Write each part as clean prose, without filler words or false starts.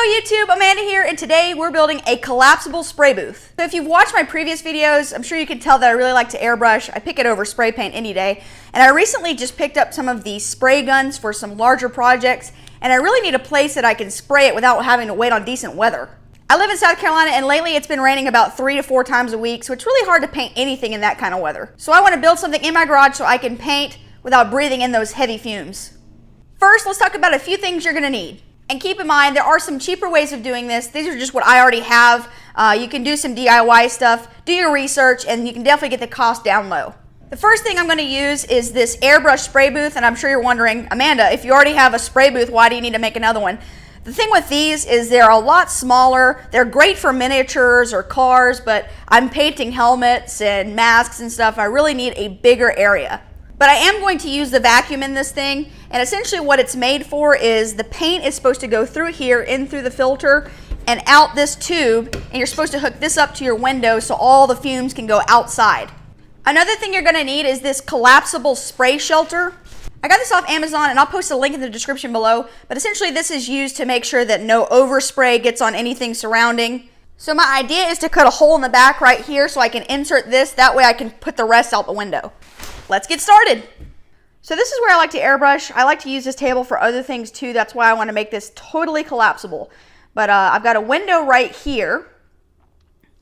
Hello YouTube, Amanda here, and today we're building a collapsible spray booth. So if you've watched my previous videos, I'm sure you can tell that I really like to airbrush. I pick it over spray paint any day. And I recently just picked up some of these spray guns for some larger projects, and I really need a place that I can spray it without having to wait on decent weather. I live in South Carolina, and lately it's been raining about 3 to 4 times a week, so it's really hard to paint anything in that kind of weather. So I want to build something in my garage so I can paint without breathing in those heavy fumes. First, let's talk about a few things you're going to need. And keep in mind, there are some cheaper ways of doing this. These are just what I already have. You can do some DIY stuff, do your research, and you can definitely get the cost down low. The first thing I'm going to use is this airbrush spray booth, and I'm sure you're wondering, Amanda, if you already have a spray booth, why do you need to make another one? The thing with these is they're a lot smaller. They're great for miniatures or cars, but I'm painting helmets and masks and stuff. I really need a bigger area. But I am going to use the vacuum in this thing, and essentially what it's made for is the paint is supposed to go through here, in through the filter, and out this tube, and you're supposed to hook this up to your window so all the fumes can go outside. Another thing you're going to need is this collapsible spray shelter. I got this off Amazon, and I'll post a link in the description below, but essentially this is used to make sure that no overspray gets on anything surrounding. So my idea is to cut a hole in the back right here so I can insert this, that way I can put the rest out the window. Let's get started. So this is where I like to airbrush. I like to use this table for other things too. That's why I want to make this totally collapsible. But I've got a window right here.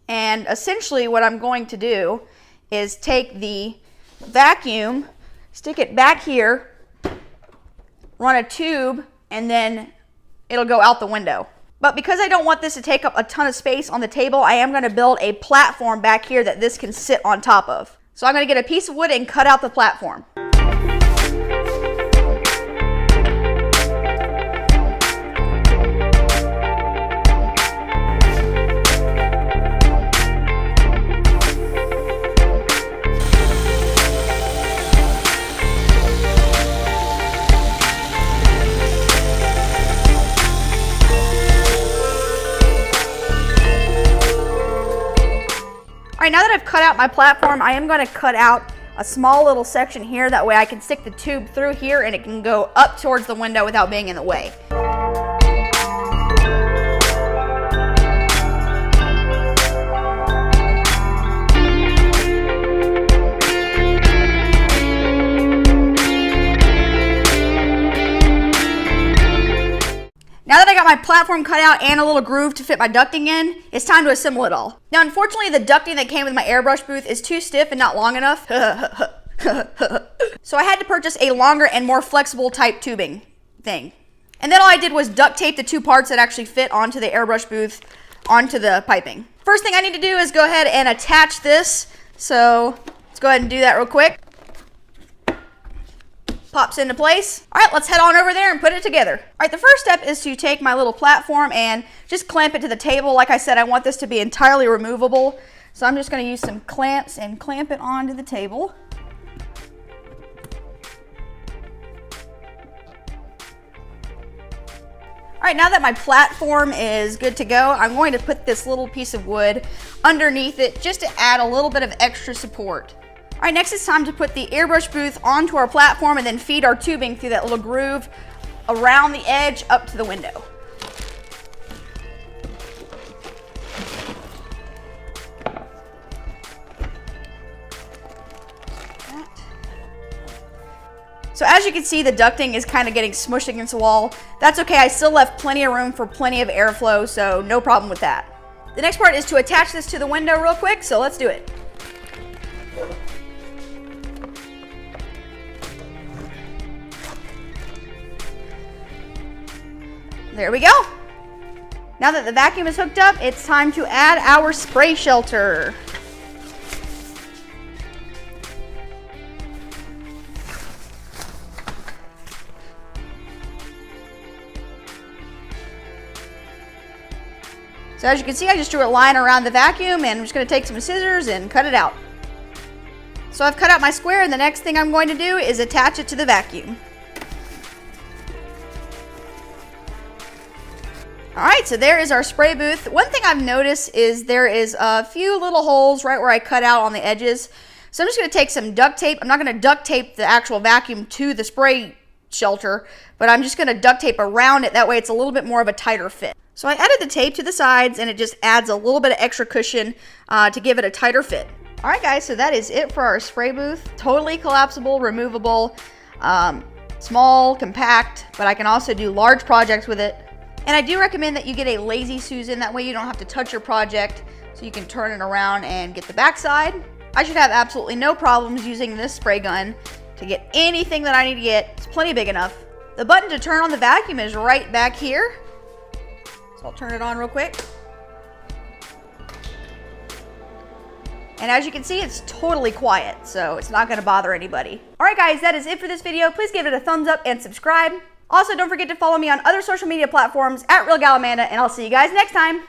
And essentially what I'm going to do is take the vacuum, stick it back here, run a tube, and then it'll go out the window. But because I don't want this to take up a ton of space on the table, I am going to build a platform back here that this can sit on top of. So I'm going to get a piece of wood and cut out the platform. All right, now that I've cut out my platform, I am going to cut out a small little section here. That way I can stick the tube through here and it can go up towards the window without being in the way. Now that I got my platform cut out and a little groove to fit my ducting in, it's time to assemble it all. Now, unfortunately, the ducting that came with my airbrush booth is too stiff and not long enough. So I had to purchase a longer and more flexible type tubing thing. And then all I did was duct tape the two parts that actually fit onto the airbrush booth onto the piping. First thing I need to do is go ahead and attach this. So let's go ahead and do that real quick. Pops into place. All right, let's head on over there and put it together. All right, the first step is to take my little platform and just clamp it to the table. Like I said, I want this to be entirely removable. So I'm just going to use some clamps and clamp it onto the table. All right, now that my platform is good to go, I'm going to put this little piece of wood underneath it just to add a little bit of extra support. All right, next it's time to put the airbrush booth onto our platform and then feed our tubing through that little groove around the edge up to the window. So as you can see, the ducting is kind of getting smushed against the wall. That's okay, I still left plenty of room for plenty of airflow, so no problem with that. The next part is to attach this to the window real quick, so let's do it. There we go. Now that the vacuum is hooked up, it's time to add our spray shelter. So as you can see, I just drew a line around the vacuum, and I'm just going to take some scissors and cut it out. So I've cut out my square, and the next thing I'm going to do is attach it to the vacuum. All right, so there is our spray booth. One thing I've noticed is there is a few little holes right where I cut out on the edges. So I'm just going to take some duct tape. I'm not going to duct tape the actual vacuum to the spray shelter, but I'm just gonna duct tape around it. That way it's a little bit more of a tighter fit. So I added the tape to the sides, and it just adds a little bit of extra cushion to give it a tighter fit. All right, guys, so that is it for our spray booth. Totally collapsible, removable, small, compact, but I can also do large projects with it. And I do recommend that you get a Lazy Susan. That way you don't have to touch your project, so you can turn it around and get the backside. I should have absolutely no problems using this spray gun to get anything that I need to get. It's plenty big enough. The button to turn on the vacuum is right back here. So I'll turn it on real quick. And as you can see, it's totally quiet, so it's not gonna bother anybody. All right, guys, that is it for this video. Please give it a thumbs up and subscribe. Also, don't forget to follow me on other social media platforms at Real Gal Amanda, and I'll see you guys next time.